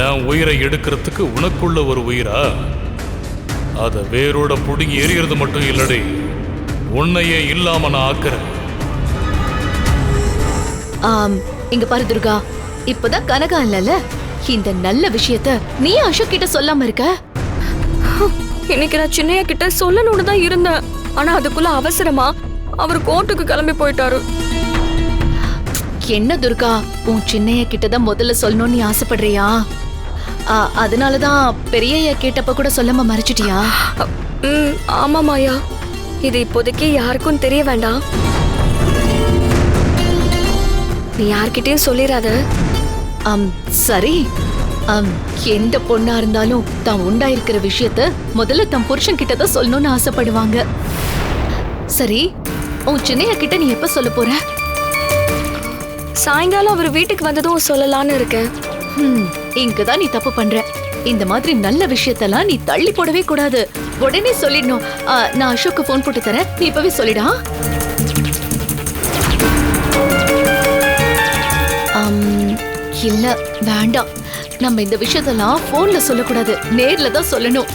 என் உயிரை எடுக்கிறதுக்கு உனக்குள்ள ஒரு உயிரா? அத வேரோட புடுங்கி எரியறது மட்டும் இல்லடி, உன்னையே இல்லாம நான் ஆக்குறேன். இங்க பாரு துர்கா, இப்பதான் கனகா இல்லல, இந்த நல்ல விஷயத்த நீ அசோக் கிட்ட சொல்லாம இருக்க. இன்னைக்கு நான் சின்னையா கிட்ட சொல்லணும்னு தான் இருந்தேன். ஆனா அதுக்குள்ள அவசரமா அவர் கோர்ட்டுக்கு கிளம்பி போயிட்டாரு. என்ன துர்கா, உன் சின்னையா கிட்டதான் முதல்ல சொல்லணும்னு நீ ஆசைப்படுறியா? அதனாலதான் பெரியய்யா கேட்டப்ப கூட சொல்லாம மறைச்சிட்டியா? ஆமா மாயா, இது இப்போதைக்கு யாருக்கும் தெரிய வேண்டாம். நீ யார்கிட்டயும் சொல்லிடாத. சரி. எந்த பொண்ணா இருந்தாலும் தான் உண்டாயிருக்கிற விஷயத்த முதல்ல தன் புருஷன் கிட்டதான் சொல்லணும்னு ஆசைப்படுவாங்க. சரி, உன் சின்னையா கிட்ட நீ எப்ப சொல்ல போற? சாயங்காலம் அவர் வீட்டுக்கு வந்ததும் சொல்லலான்னு இருக்கேன். இங்கதான் நீ தப்பு பண்ற. இந்த மாதிரி நல்ல விஷயத்தெல்லாம் நீ தள்ளி போடவே கூடாது, உடனே சொல்லிடணும். நான் அசோக்கு போன் போட்டு தரேன், நீ இப்பவே சொல்லிடா. இல்ல வேண்டாம், நம்ம இந்த விஷயத்தெல்லாம் போன்ல சொல்லக்கூடாது, நேர்ல தான் சொல்லணும்.